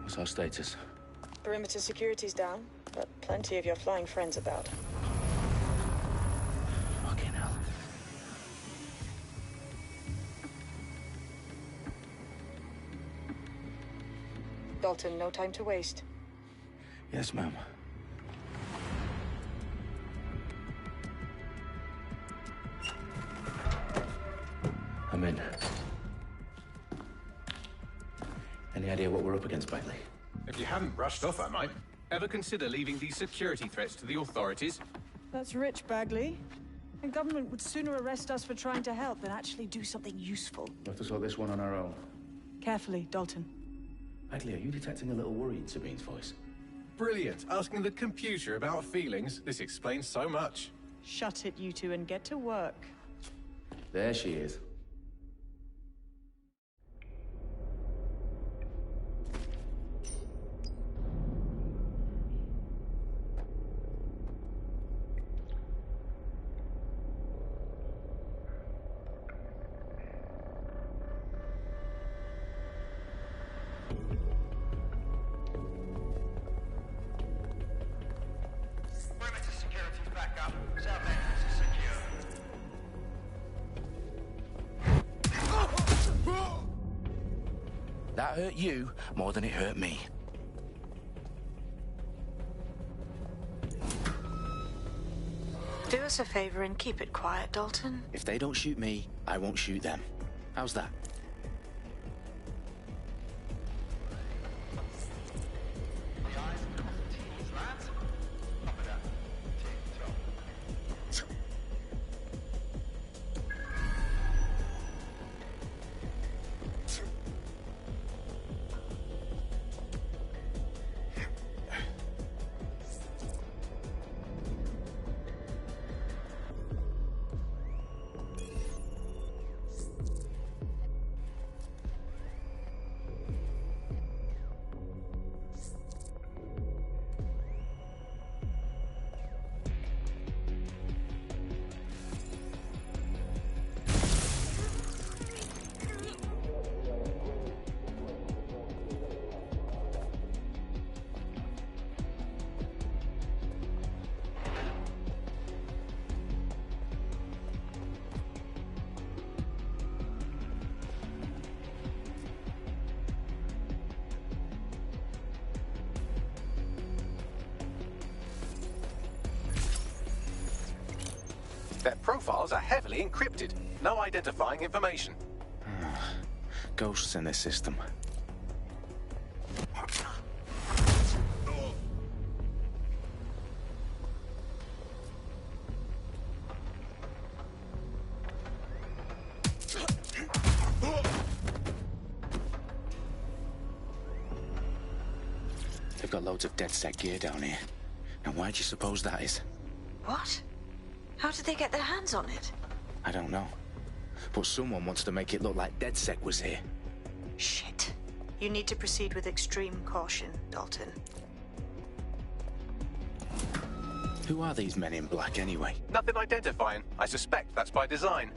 What's our status? Perimeter security's down, but plenty of your flying friends about. Fucking hell. Dalton, no time to waste. Yes, ma'am. I'm in. Any idea what we're up against, Bailey? If you haven't brushed off, I might. Ever consider leaving these security threats to the authorities? That's rich, Bagley. The government would sooner arrest us for trying to help than actually do something useful. We'll have to sort this one on our own. Carefully, Dalton. Bailey, are you detecting a little worry in Sabine's voice? Brilliant. Asking the computer about feelings. This explains so much. Shut it, you two, and get to work. There she is. That hurt you more than it hurt me. Do us a favor and keep it quiet, Dalton. If they don't shoot me, I won't shoot them. How's that? Their profiles are heavily encrypted. No identifying information. Ghosts in this system. They've got loads of DedSec gear down here. Now why do you suppose that is? What? How did they get their hands on it? I don't know. But someone wants to make it look like DedSec was here. Shit. You need to proceed with extreme caution, Dalton. Who are these men in black anyway? Nothing identifying. I suspect that's by design.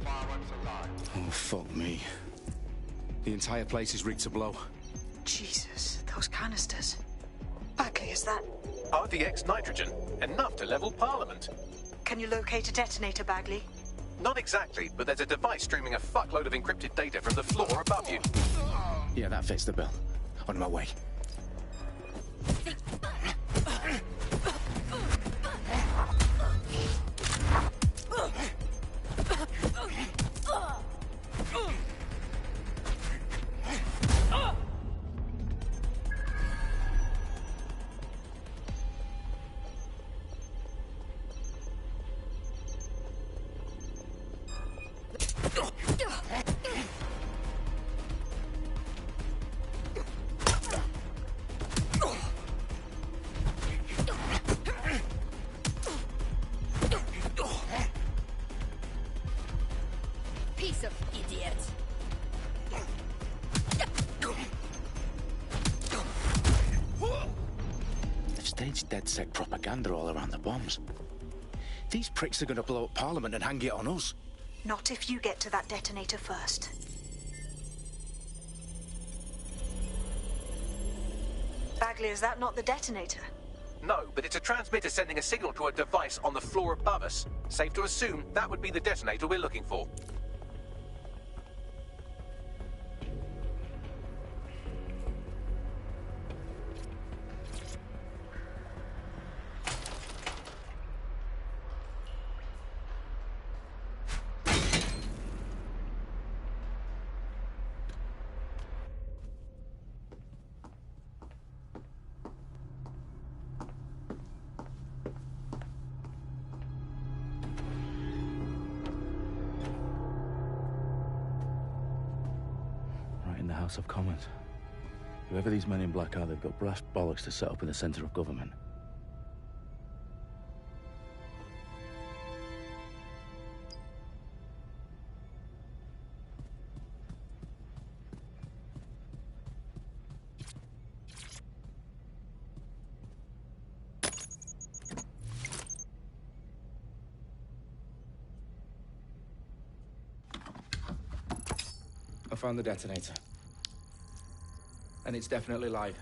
Oh, fuck me. The entire place is rigged to blow. Jesus, those canisters. Bagley, is that... RDX nitrogen. Enough to level Parliament. Can you locate a detonator, Bagley? Not exactly, but there's a device streaming a fuckload of encrypted data from the floor above you. Yeah, that fits the bill. On my way. Piece of idiot. They've staged DedSec propaganda all around the bombs. These pricks are going to blow up Parliament and hang it on us. Not if you get to that detonator first. Bagley, is that not the detonator? No, but it's a transmitter sending a signal to a device on the floor above us. Safe to assume that would be the detonator we're looking for. The House of Commons. Whoever these men in black are, they've got brass bollocks to set up in the centre of government. I found the detonator. And it's definitely live.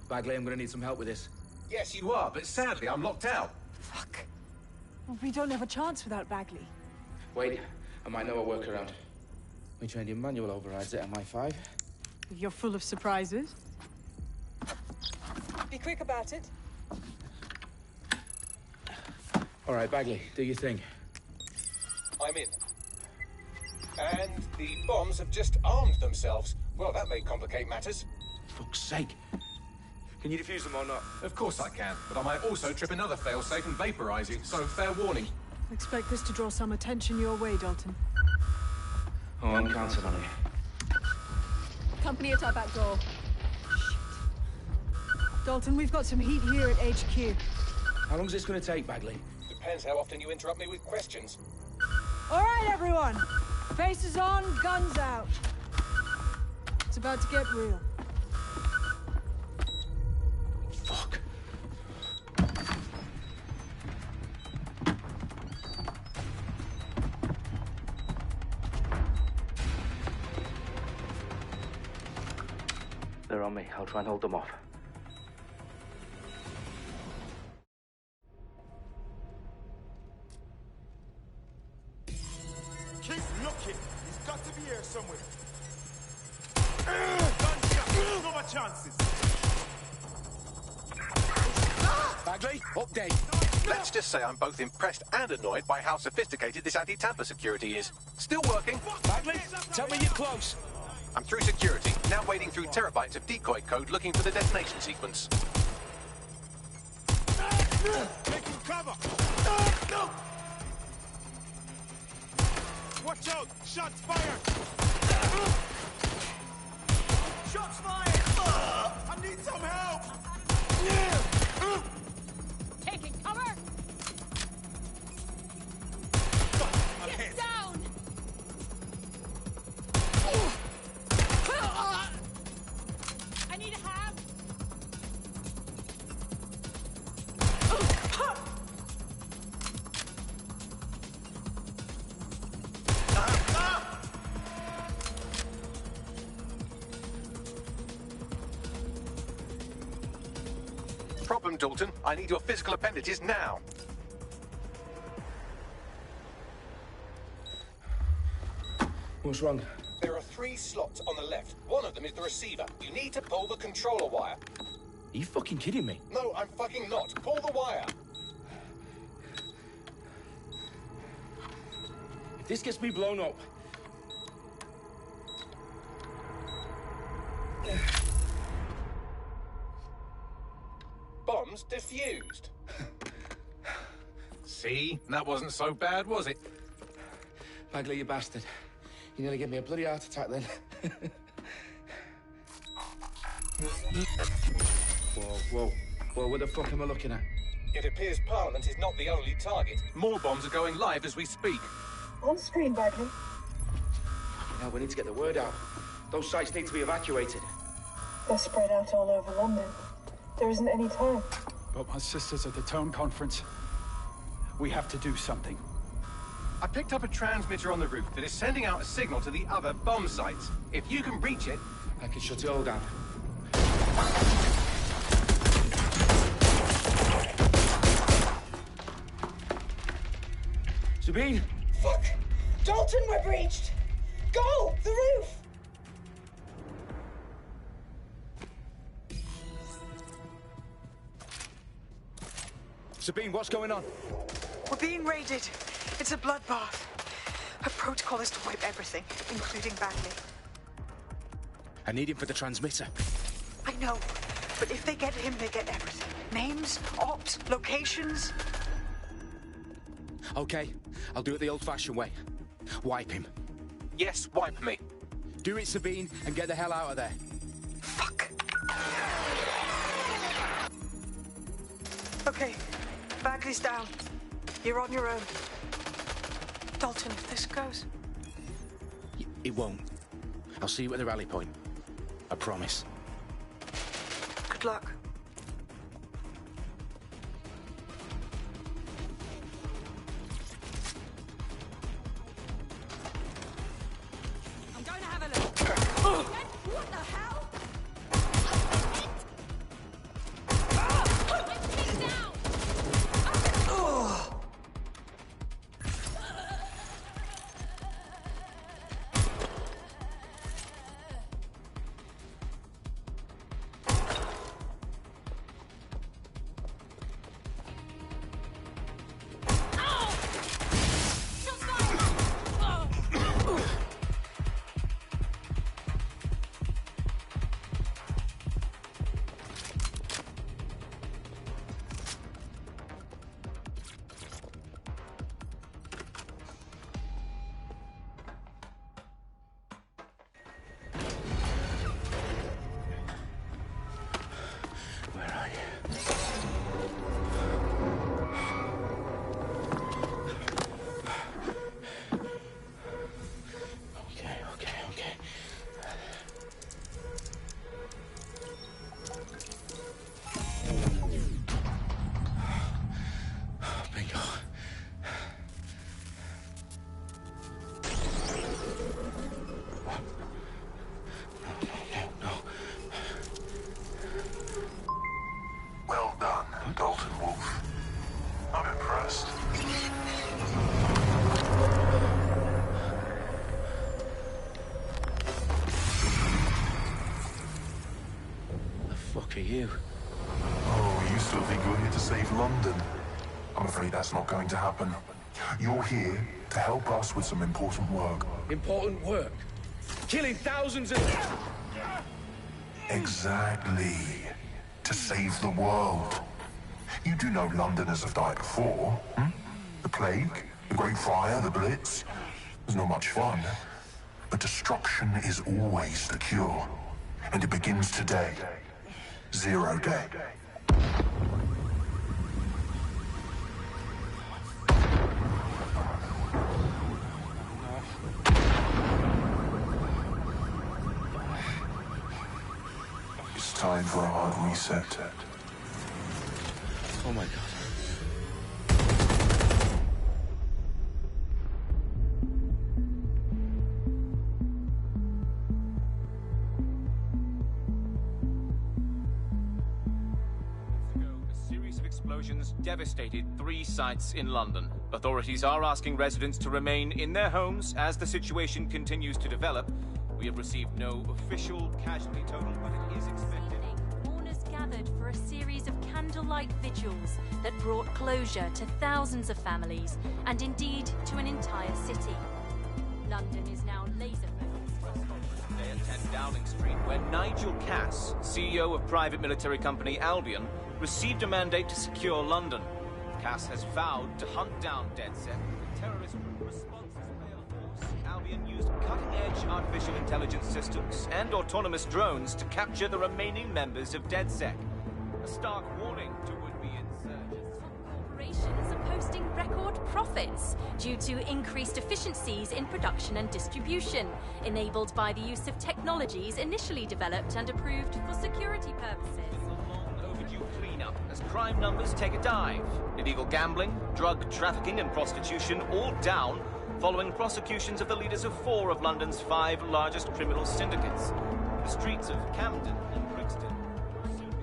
Bagley, I'm gonna need some help with this. Yes, you are, but sadly I'm locked out. Fuck. Well, we don't have a chance without Bagley. Wait, I might know a workaround. We trained in manual overrides at MI5. You're full of surprises. Be quick about it. All right, Bagley, do your thing. I'm in. And the bombs have just armed themselves. Well, that may complicate matters. Fuck's sake. Can you defuse them or not? Of course I can, but I might also trip another failsafe and vaporize you, so fair warning. Expect this to draw some attention your way, Dalton. Oh, I'm counting on it. Company at our back door. Dalton, we've got some heat here at HQ. How long is this gonna take, Bagley? Depends how often you interrupt me with questions. All right, everyone. Faces on, guns out. It's about to get real. Fuck. They're on me. I'll try and hold them off. Keep looking. He's got to be here somewhere. Gunshot. No more chances. Bagley, update. Let's just say I'm both impressed and annoyed by how sophisticated this anti-tamper security is. Still working. Bagley, tell me you're close. I'm through security, now wading through terabytes of decoy code looking for the detonation sequence. Taking cover. No. Watch out! Shots fired! Shots fired! I need some help! Taking cover! I'm hit. Get down! I need a hand! Problem, Dalton. I need your physical appendages now. What's wrong? There are 3 slots on the left. One of them is the receiver. You need to pull the controller wire. Are you fucking kidding me? No, I'm fucking not. Pull the wire. If this gets me blown up... Bombs defused. See? That wasn't so bad, was it? Bagley, you bastard. You nearly gave me a bloody heart attack then. Whoa. What the fuck am I looking at? It appears Parliament is not the only target. More bombs are going live as we speak. On screen, Bagley. Now we need to get the word out. Those sites need to be evacuated. They're spread out all over London. There isn't any time. But my sister's at the town conference. We have to do something. I picked up a transmitter on the roof that is sending out a signal to the other bomb sites. If you can reach it... I can shut it all down. Sabine! Fuck! Dalton, we're breached! Go! The roof! Sabine, what's going on? We're being raided. It's a bloodbath. Her protocol is to wipe everything, including Bagley. I need him for the transmitter. I know, but if they get him, they get everything. Names, ops, locations. Okay, I'll do it the old-fashioned way. Wipe him. Yes, wipe me. Do it, Sabine, and get the hell out of there. Fuck. Okay, Bagley's down. You're on your own. Dalton, if this goes... It won't. I'll see you at the rally point. I promise. Good luck. I'm going to have a look. What the hell? Get down! You? Oh, you still think you're here to save London? I'm afraid that's not going to happen. You're here to help us with some important work. Important work? Killing thousands of... Exactly. To save the world. You do know Londoners have died before, hmm? The Plague, the Great Fire, the Blitz. There's not much fun. But destruction is always the cure. And it begins today. 0 day. It's time for a hard reset. Oh my God. Devastated 3 sites in London. Authorities are asking residents to remain in their homes as the situation continues to develop. We have received no official casualty total, but it is expected. Mourners gathered for a series of candlelight vigils that brought closure to thousands of families and indeed to an entire city. London is now laser-focused. Today at 10 Downing Street, where Nigel Cass, CEO of private military company Albion, received a mandate to secure London. Cass has vowed to hunt down DedSec. The terrorist response force, Albion used cutting-edge artificial intelligence systems and autonomous drones to capture the remaining members of DedSec. A stark warning to would-be insurgents. Corporations are posting record profits due to increased efficiencies in production and distribution, enabled by the use of technologies initially developed and approved for security purposes. As crime numbers take a dive. Illegal gambling, drug trafficking and prostitution all down following prosecutions of the leaders of 4 of London's 5 largest criminal syndicates. The streets of Camden and Brixton.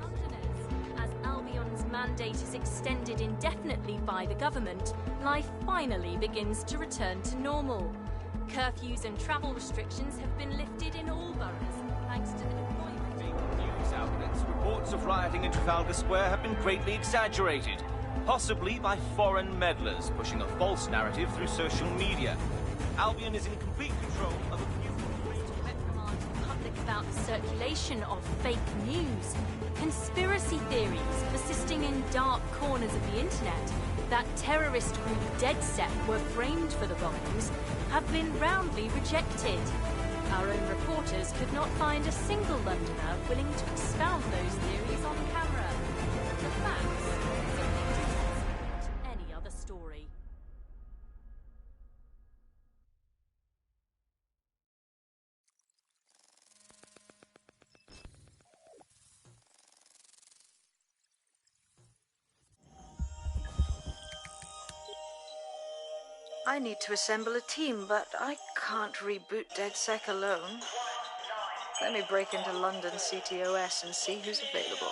Londoners, as Albion's mandate mandate is extended indefinitely by the government, life finally begins to return to normal. Curfews and travel restrictions have been lifted in all boroughs, thanks to the deployment. News outlets, reports of rioting in Trafalgar Square have been greatly exaggerated, possibly by foreign meddlers pushing a false narrative through social media. Albion is in complete control of a few reprimand the public about the circulation of fake news. Conspiracy theories persisting in dark corners of the internet that terrorist group DeadSec were framed for the bombings have been roundly rejected. Our own reporters could not find a single Londoner willing to expound those theories on camera. The facts simply support any other story. I need to assemble a team, but I can't reboot DeadSec alone. Let me break into London CTOS and see who's available.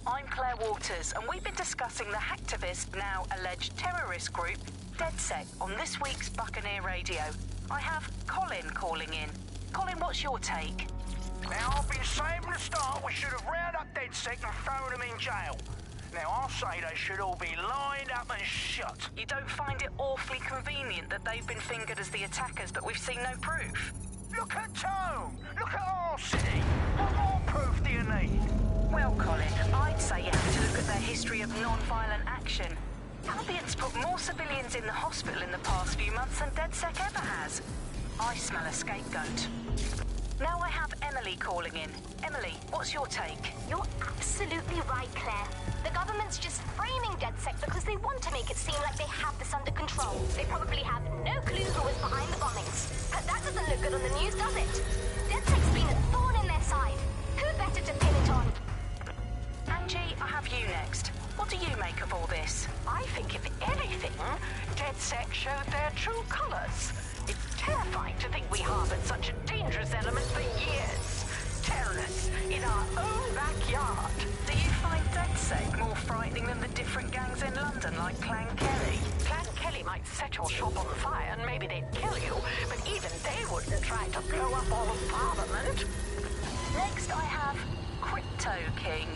I'm Claire Waters, and we've been discussing the hacktivist, now alleged terrorist group, DeadSec, on this week's Buccaneer Radio. I have Colin calling in. Colin, what's your take? Now, I've been saying from the start we should have rounded up DeadSec and thrown them in jail. Now, I'll say they should all be lined up and shot. You don't find it awfully convenient that they've been fingered as the attackers, but we've seen no proof? Look at Tone! Look at our city! What more proof do you need? Well, Colin, I'd say you have to look at their history of non-violent action. Albion's put more civilians in the hospital in the past few months than DeadSec ever has. I smell a scapegoat. Now I have Emily calling in. Emily, what's your take? You're absolutely right, Claire. The government's just framing DeadSec because they want to make it seem like they have this under control. They probably have no clue who was behind the bombings. But that doesn't look good on the news, does it? DeadSec's been a thorn in their side. Who better to pin it on? Angie, I have you next. What do you make of all this? I think, if anything, DeadSec showed their true colors. It's terrifying to think we harbored such a dangerous element for years. Terrorists in our own backyard. Do you find DeadSec more frightening than the different gangs in London, like Clan Kelly? Clan Kelly might set your shop on fire and maybe they'd kill you, but even they wouldn't try to blow up all of Parliament. Next, I have Crypto King.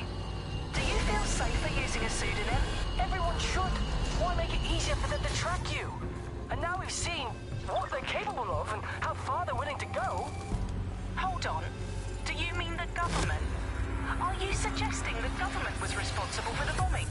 Do you feel safer using a pseudonym? Everyone should. Why make it easier for them to track you? And now we've seen what they're capable of and how far they're willing to go. Hold on. Do you mean the government? Are you suggesting the government was responsible for the bombing?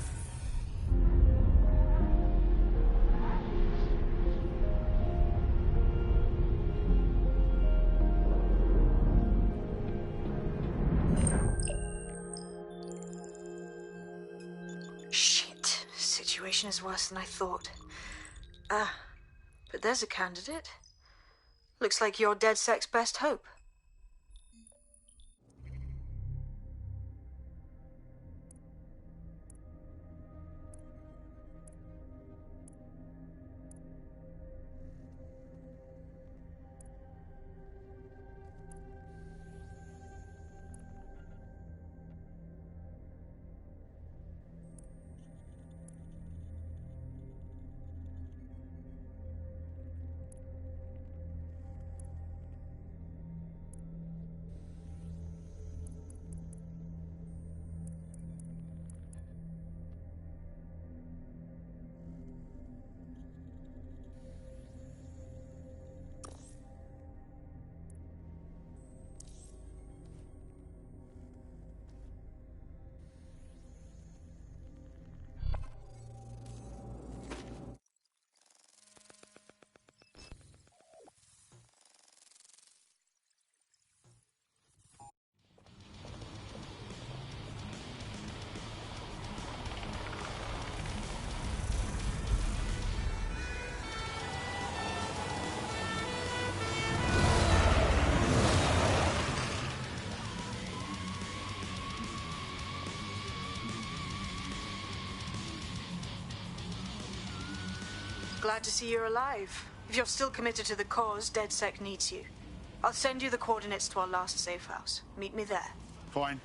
Shit. Situation is worse than I thought. But there's a candidate. Looks like you're DeadSec's best hope. Glad to see you're alive. If you're still committed to the cause, DedSec needs you. I'll send you the coordinates to our last safe house. Meet me there. Fine.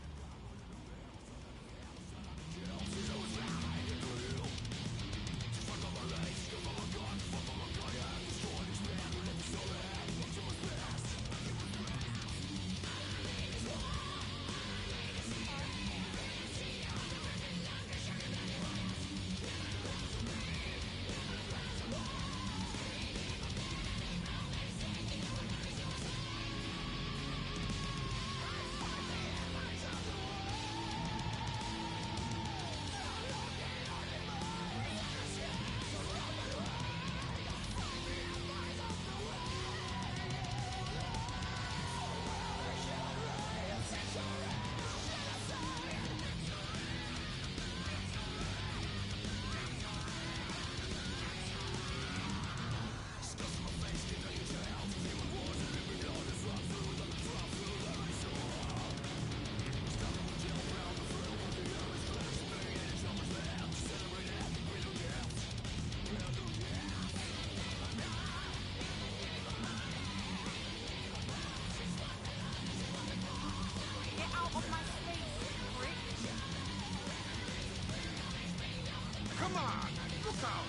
Come on, look out!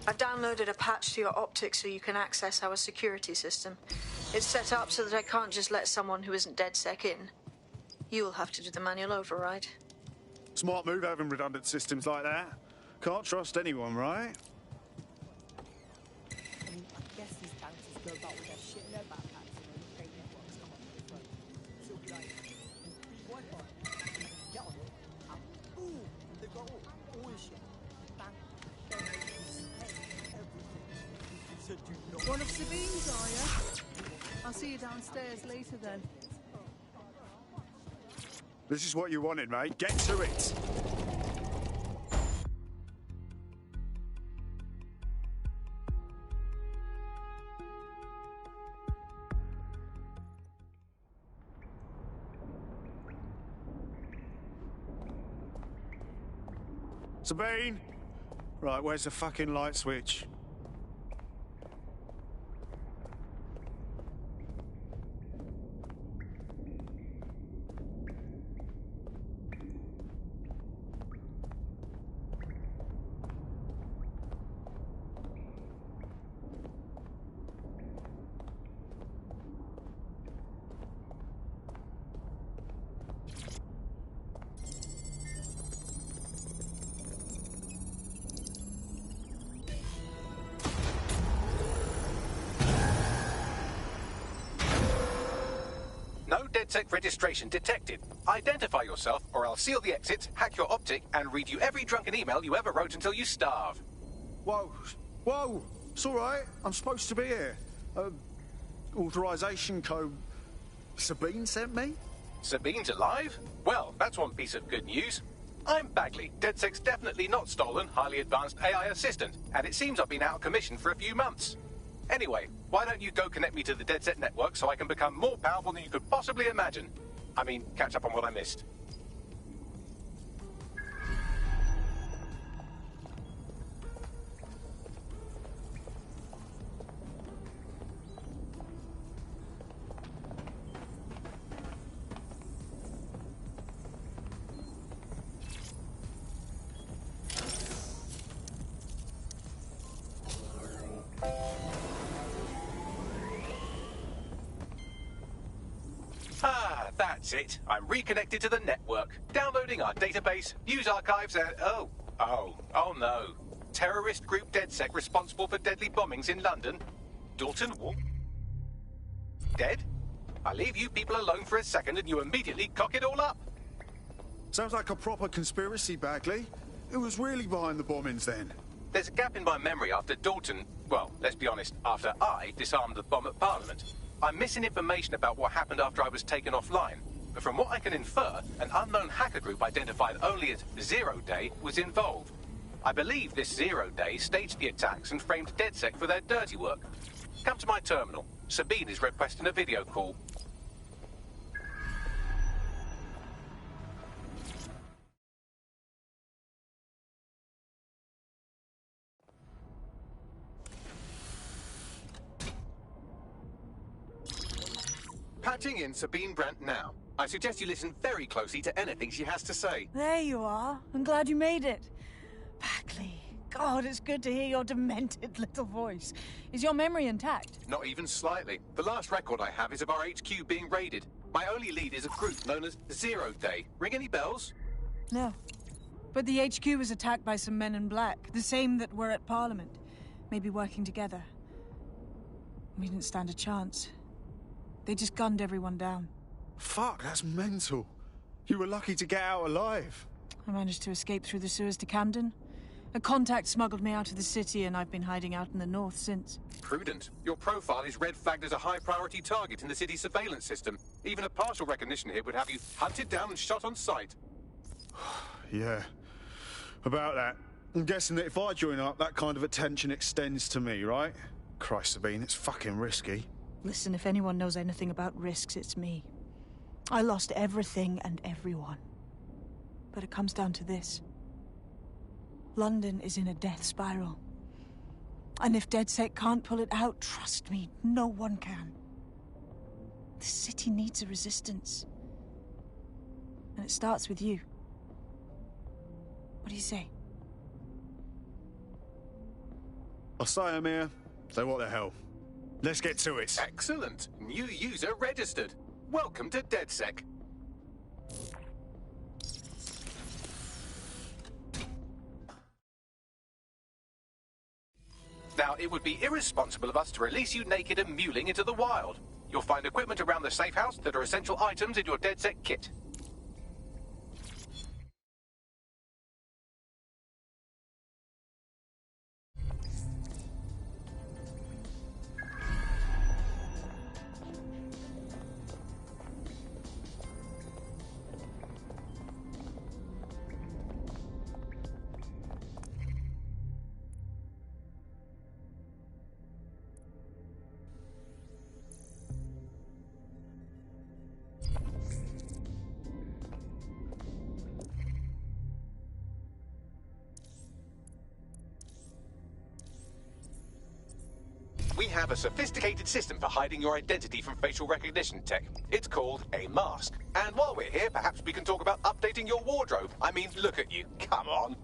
I've downloaded a patch to your optics so you can access our security system. It's set up so that I can't just let someone who isn't DedSec in. You'll have to do the manual override. Smart move having redundant systems like that. Can't trust anyone, right? I guess these bouncers go about with their shit in their backpacks and then fake networks come up to the front. So it'll be like, Wi-Fi, get on it, and boom, they've got all this shit. Bang, everything. One of Sabine's, are you? I'll see you downstairs later then. This is what you wanted, mate. Get to it. Sabine? Right, where's the fucking light switch? DedSec registration detected. Identify yourself, or I'll seal the exits, hack your optic, and read you every drunken email you ever wrote until you starve. Whoa. Whoa! It's all right. I'm supposed to be here. Authorization code... Sabine sent me? Sabine's alive? Well, that's one piece of good news. I'm Bagley, DedSec's definitely not stolen, highly advanced AI assistant, and it seems I've been out of commission for a few months. Anyway, why don't you go connect me to the DedSec network so I can become more powerful than you could possibly imagine? I mean, catch up on what I missed. That's it. I'm reconnected to the network, downloading our database, news archives, and oh no. Terrorist group DedSec responsible for deadly bombings in London. Dalton Wolf? Dead? I leave you people alone for a second and you immediately cock it all up. Sounds like a proper conspiracy, Bagley. Who was really behind the bombings then? There's a gap in my memory after Dalton, well, let's be honest, after I disarmed the bomb at Parliament. I'm missing information about what happened after I was taken offline. But from what I can infer, an unknown hacker group identified only as Zero Day was involved. I believe this Zero Day staged the attacks and framed DedSec for their dirty work. Come to my terminal. Sabine is requesting a video call. Patching in Sabine Brandt now. I suggest you listen very closely to anything she has to say. There you are. I'm glad you made it. Bagley, God, it's good to hear your demented little voice. Is your memory intact? Not even slightly. The last record I have is of our HQ being raided. My only lead is a group known as Zero Day. Ring any bells? No. But the HQ was attacked by some men in black, the same that were at Parliament. Maybe working together. We didn't stand a chance. They just gunned everyone down. Fuck, that's mental. You were lucky to get out alive. I managed to escape through the sewers to Camden. A contact smuggled me out of the city, and I've been hiding out in the north since. Prudent. Your profile is red flagged as a high-priority target in the city's surveillance system. Even a partial recognition hit would have you hunted down and shot on sight. Yeah. About that. I'm guessing that if I join up, that kind of attention extends to me, right? Christ, Sabine, it's fucking risky. Listen, if anyone knows anything about risks, it's me. I lost everything and everyone. But it comes down to this. London is in a death spiral. And if DedSec can't pull it out, trust me, no one can. The city needs a resistance. And it starts with you. What do you say? I say I'm here, so what the hell? Let's get to it. Excellent. New user registered. Welcome to DedSec. Now, it would be irresponsible of us to release you naked and mewling into the wild. You'll find equipment around the safe house that are essential items in your DedSec kit. We have a sophisticated system for hiding your identity from facial recognition tech. It's called a mask. And while we're here, perhaps we can talk about updating your wardrobe. I mean, look at you. Come on.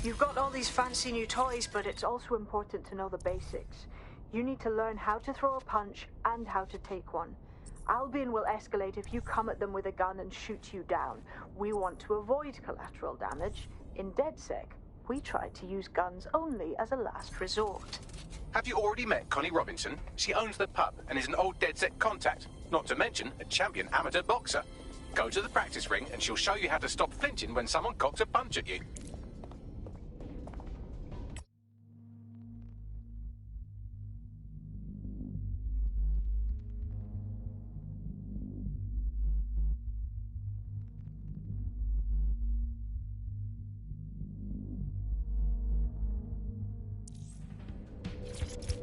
You've got all these fancy new toys, but it's also important to know the basics. You need to learn how to throw a punch and how to take one. Albion will escalate if you come at them with a gun and shoot you down. We want to avoid collateral damage. In DedSec, we try to use guns only as a last resort. Have you already met Connie Robinson? She owns the pub and is an old DedSec contact, not to mention a champion amateur boxer. Go to the practice ring and she'll show you how to stop flinching when someone cocks a punch at you.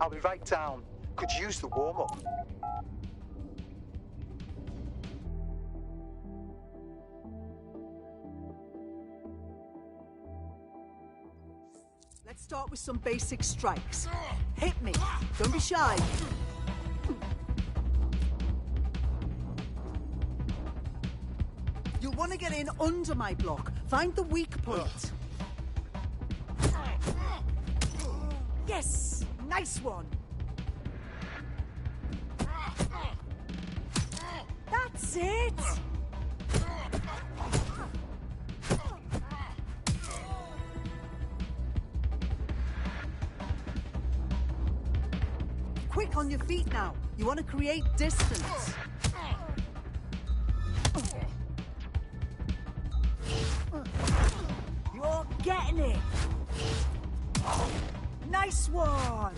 I'll be right down. Could use the warm-up. Let's start with some basic strikes. Hit me. Don't be shy. You'll want to get in under my block. Find the weak point. Yes! Nice one! That's it! Quick on your feet now. You want to create distance. You're getting it! Nice one!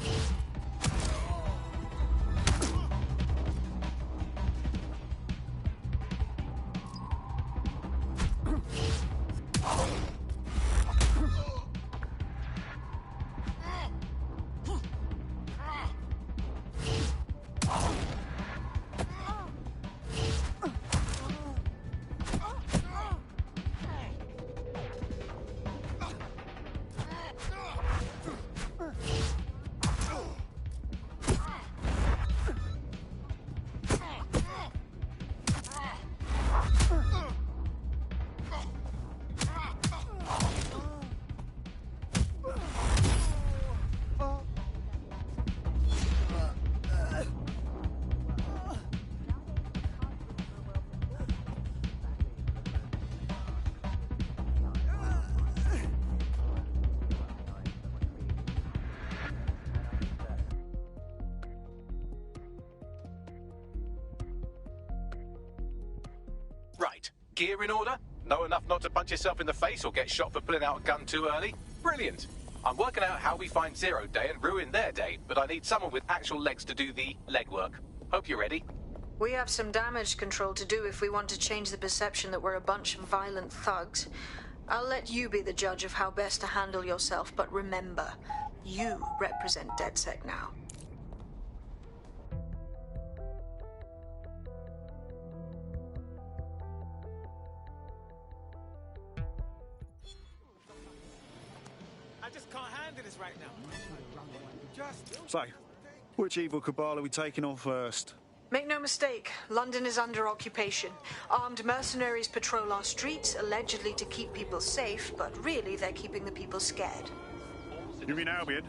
Right. Gear in order? Know enough not to punch yourself in the face or get shot for pulling out a gun too early? Brilliant. I'm working out how we find Zero Day and ruin their day, but I need someone with actual legs to do the legwork. Hope you're ready. We have some damage control to do if we want to change the perception that we're a bunch of violent thugs. I'll let you be the judge of how best to handle yourself, but remember, you represent DedSec now. I just can't handle this right now. So, which evil cabal are we taking on first? Make no mistake, London is under occupation. Armed mercenaries patrol our streets, allegedly to keep people safe, but really they're keeping the people scared. You mean Albion?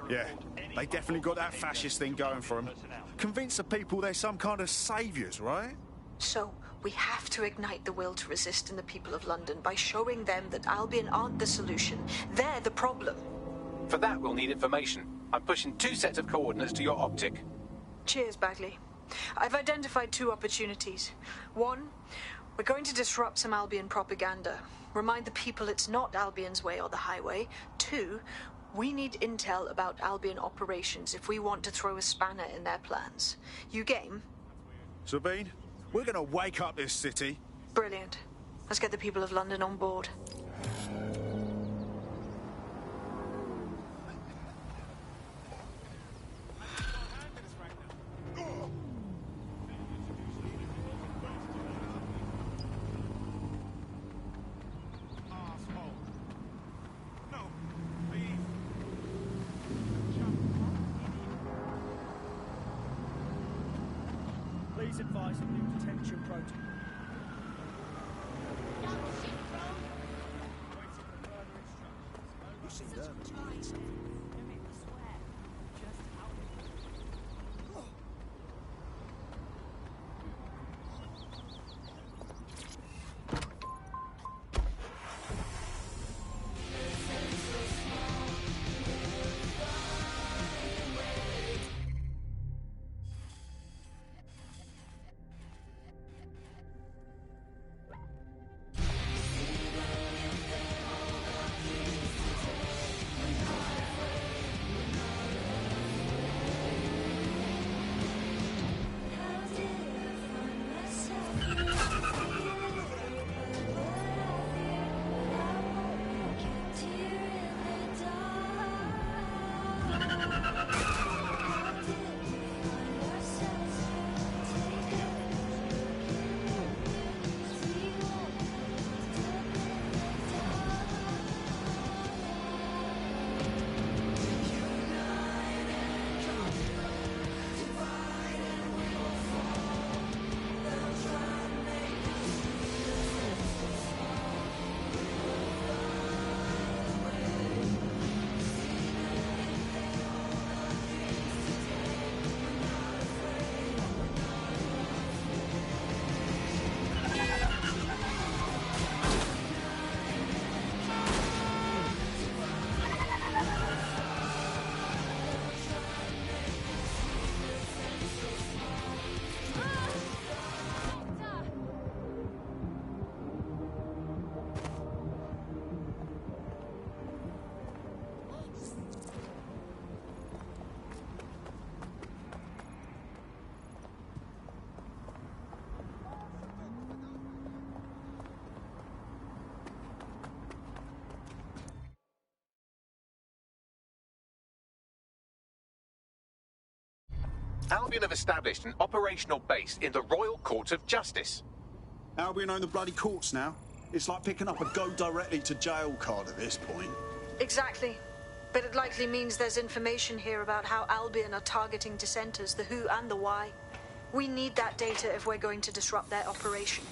Yeah, they definitely got that fascist thing going for them. Convince the people they're some kind of saviours, right? So, we have to ignite the will to resist in the people of London by showing them that Albion aren't the solution. They're the problem. For that, we'll need information. I'm pushing 2 sets of coordinates to your optic. Cheers, Bagley. I've identified 2 opportunities. 1, we're going to disrupt some Albion propaganda. Remind the people it's not Albion's way or the highway. 2, we need intel about Albion operations if we want to throw a spanner in their plans. You game? Sabine, we're gonna wake up this city. Brilliant. Let's get the people of London on board. Please advise of new detention protocol. Albion have established an operational base in the Royal Courts of Justice. Albion own the bloody courts now. It's like picking up a go directly to jail card at this point. Exactly. But it likely means there's information here about how Albion are targeting dissenters, the who and the why. We need that data if we're going to disrupt their operation.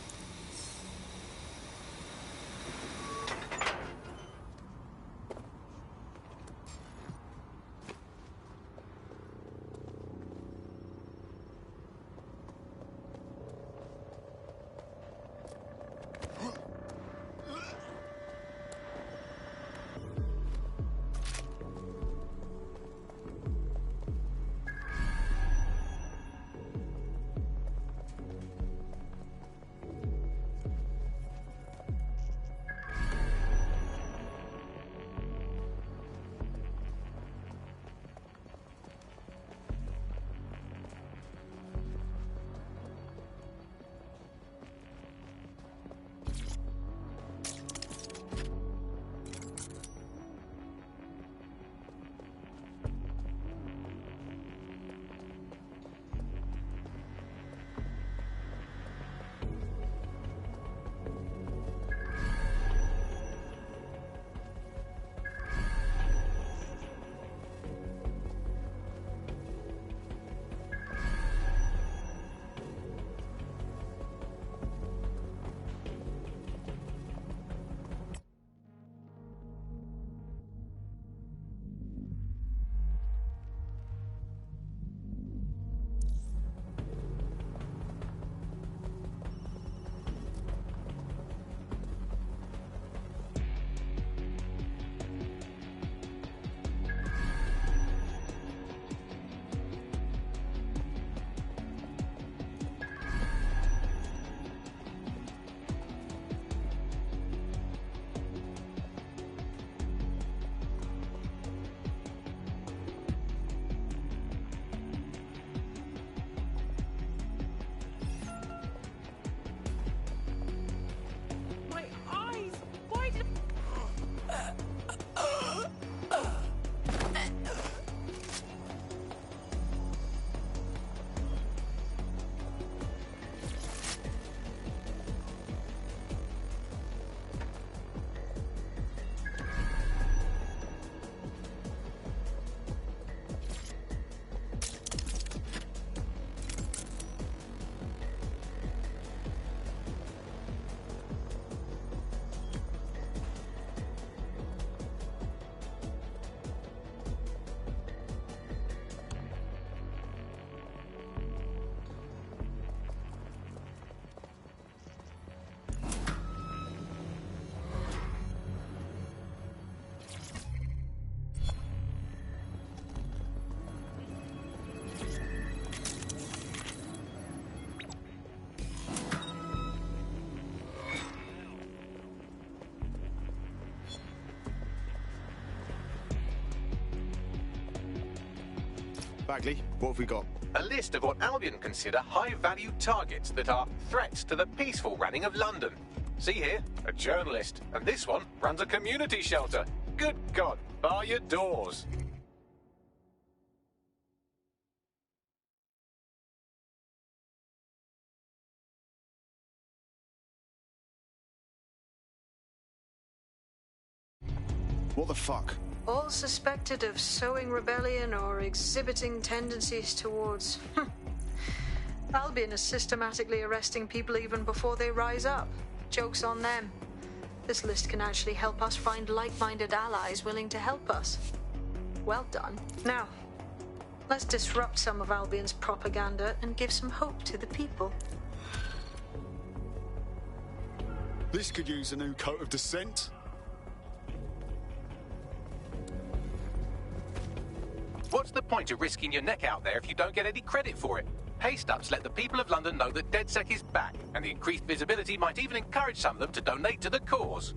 Bagley, what have we got? A list of what Albion consider high-value targets that are threats to the peaceful running of London. See here, a journalist, and this one runs a community shelter. Good God, bar your doors. What the fuck? All suspected of sowing rebellion or exhibiting tendencies towards... Albion is systematically arresting people even before they rise up. Joke's on them. This list can actually help us find like-minded allies willing to help us. Well done. Now, let's disrupt some of Albion's propaganda and give some hope to the people. This could use a new coat of dissent. What's the point of risking your neck out there if you don't get any credit for it? Paste-ups let the people of London know that DedSec is back, and the increased visibility might even encourage some of them to donate to the cause.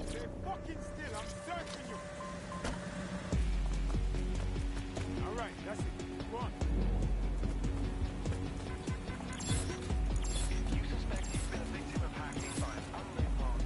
Stay fucking still, I'm searching you! Alright, that's it. Go on. You suspect he's been a victim of hacking by an unknown party.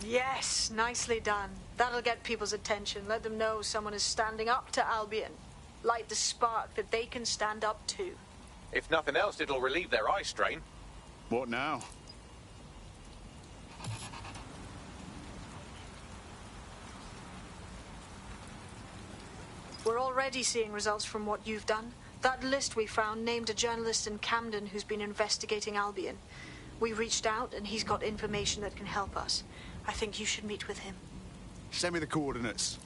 Yes, nicely done. That'll get people's attention. Let them know someone is standing up to Albion. Light the spark that they can stand up to. If nothing else, it'll relieve their eye strain. What now? We're already seeing results from what you've done. That list we found named a journalist in Camden who's been investigating Albion. We reached out and he's got information that can help us. I think you should meet with him. Send me the coordinates.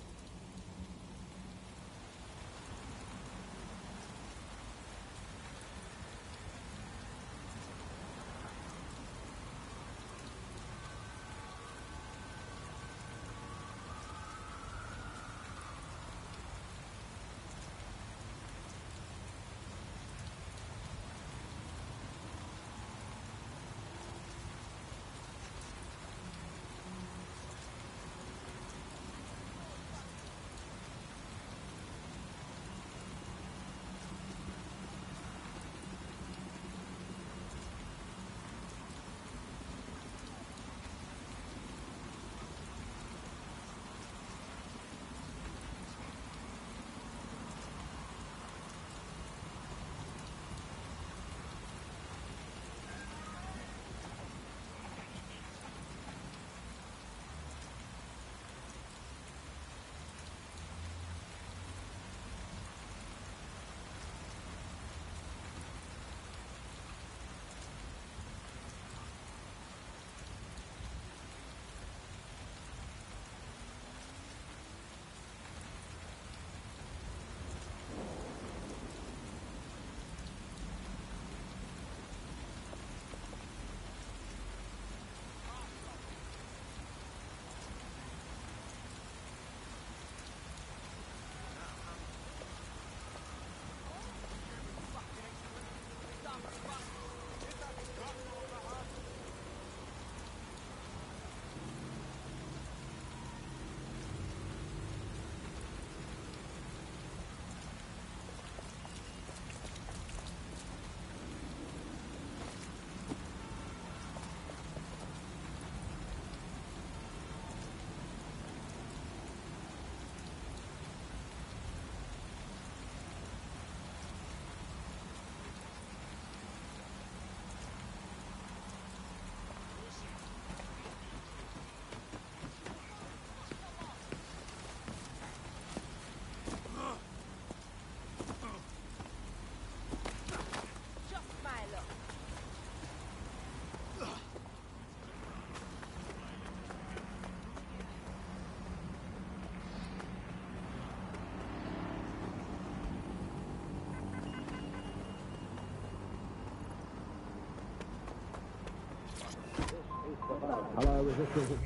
Hello, is this Susan?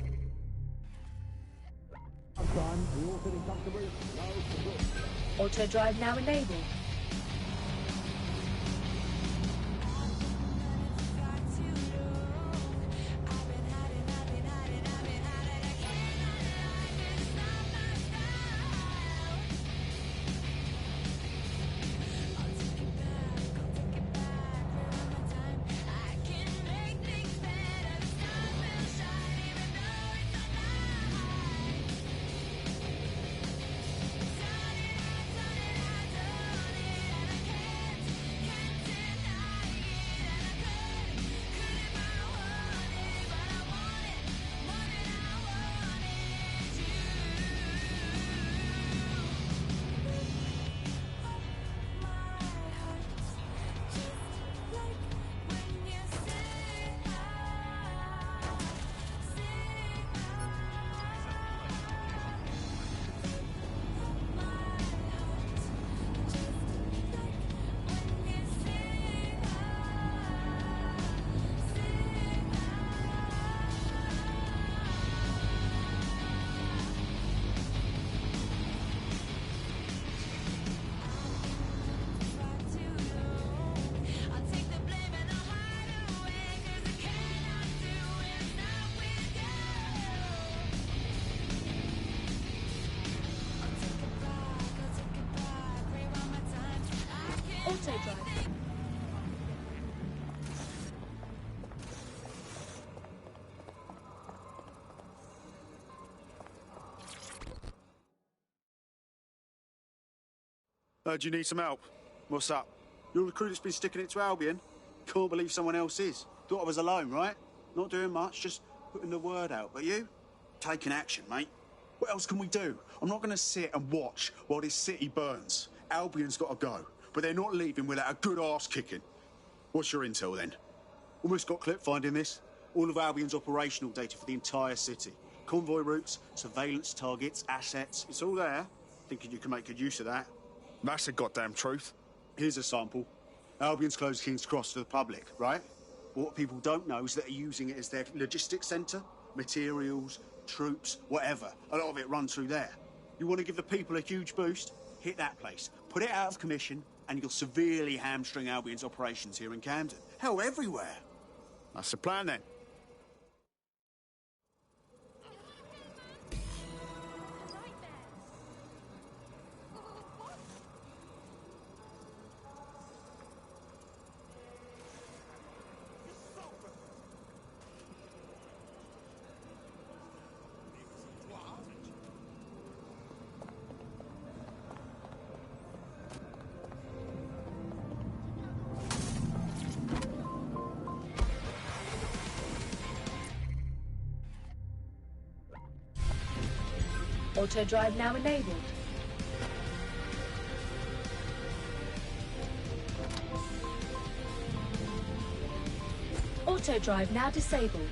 Time, you all sitting comfortably? No, Auto drive now enabled. Auto drive. Heard you need some help. What's up? You're the crew that's been sticking it to Albion? Can't believe someone else is. Thought I was alone, right? Not doing much, just putting the word out. But you? Taking action, mate. What else can we do? I'm not going to sit and watch while this city burns. Albion's got to go, but they're not leaving without a good arse kicking. What's your intel, then? Almost got clip finding this. All of Albion's operational data for the entire city. Convoy routes, surveillance targets, assets. It's all there. Thinking you can make good use of that. That's the goddamn truth. Here's a sample. Albion's closed King's Cross to the public, right? But what people don't know is that they're using it as their logistics centre. Materials, troops, whatever. A lot of it runs through there. You want to give the people a huge boost? Hit that place. Put it out of commission, and you'll severely hamstring Albion's operations here in Camden. Hell, everywhere. That's the plan, then. Auto drive now enabled. Auto drive now disabled.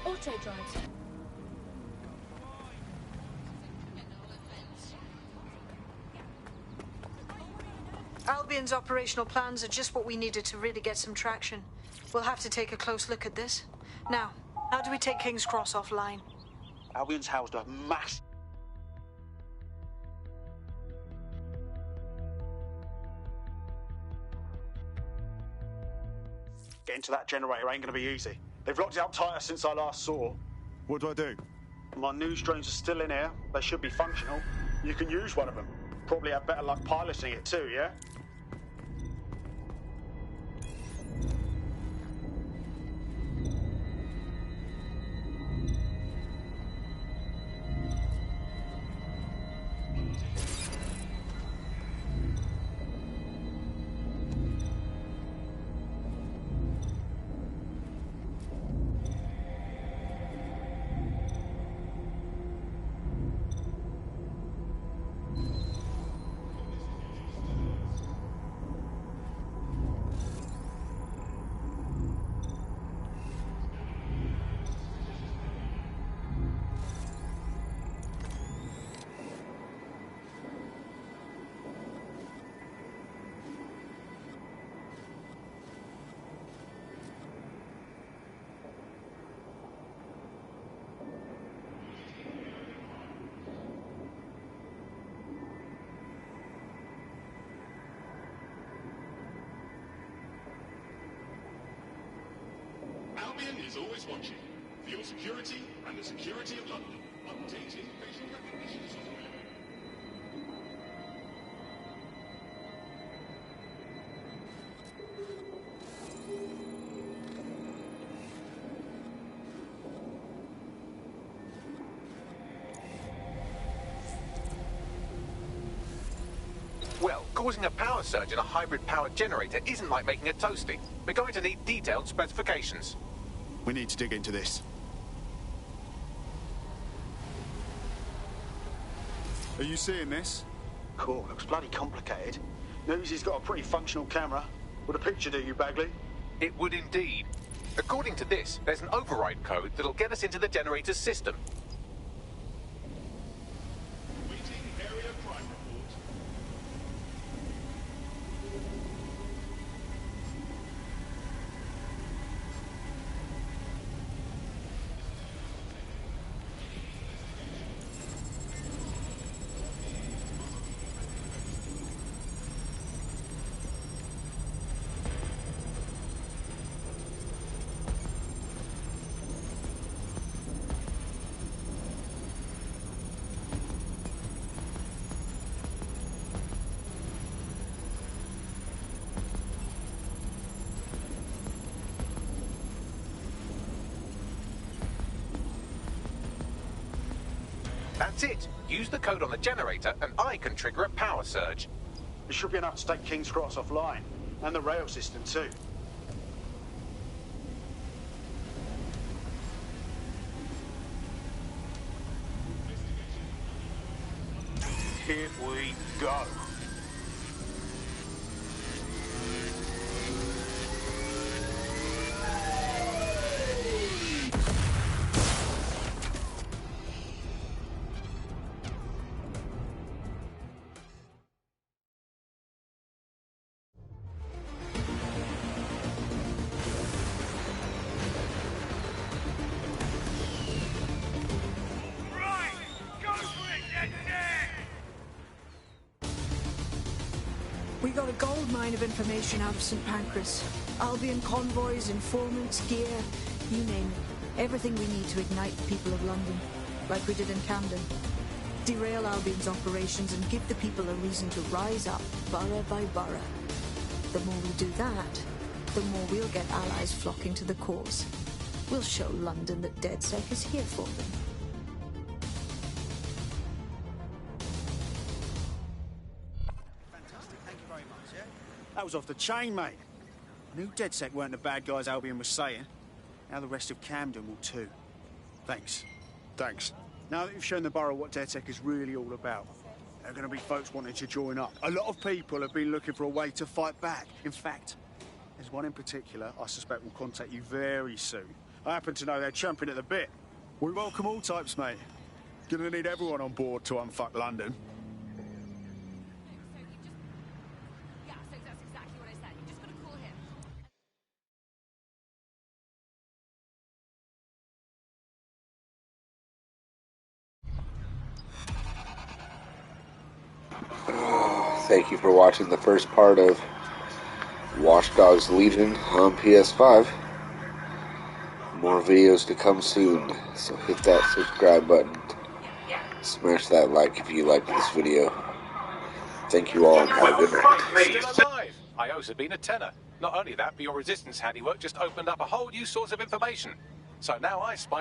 Auto drive. Albion's operational plans are just what we needed to really get some traction. We'll have to take a close look at this. Now, how do we take King's Cross offline? Albion's housed a mass. Getting to that generator ain't gonna be easy. They've locked it up tighter since I last saw. What do I do? My news drones are still in here. They should be functional. You can use one of them. Probably have better luck piloting it too, yeah? pt1 is always watching. For your security and the security of London. Updating facial recognition software. Well, causing a power surge in a hybrid-powered generator isn't like making a toasty. We're going to need detailed specifications. We need to dig into this. Are you seeing this? Cool, looks bloody complicated. News he's got a pretty functional camera. Would a picture do you, Bagley? It would indeed. According to this, there's an override code that'll get us into the generator's system. Waiting area crime report. That's it. Use the code on the generator and I can trigger a power surge. It should be enough to take King's Cross offline. And the rail system too. Here we go. We got a gold mine of information out of St. Pancras. Albion convoys, informants, gear, you name it. Everything we need to ignite the people of London, like we did in Camden. Derail Albion's operations and give the people a reason to rise up, borough by borough. The more we do that, the more we'll get allies flocking to the cause. We'll show London that DedSec is here for them. That was off the chain, mate. I knew DedSec weren't the bad guys Albion was saying. Now the rest of Camden will too. Thanks. Thanks. Now that you've shown the borough what DedSec is really all about, there are going to be folks wanting to join up. A lot of people have been looking for a way to fight back. In fact, there's one in particular I suspect will contact you very soon. I happen to know they're champing at the bit. We welcome all types, mate. Gonna need everyone on board to unfuck London. Thank you for watching the first part of Watch Dogs Legion on PS5. More videos to come soon, so hit that subscribe button. Smash that like if you liked this video. Thank you all and have a good night. Still alive! I owe Sabine a tenner. Not only that, but your resistance handiwork just opened up a whole new source of information. So now I spy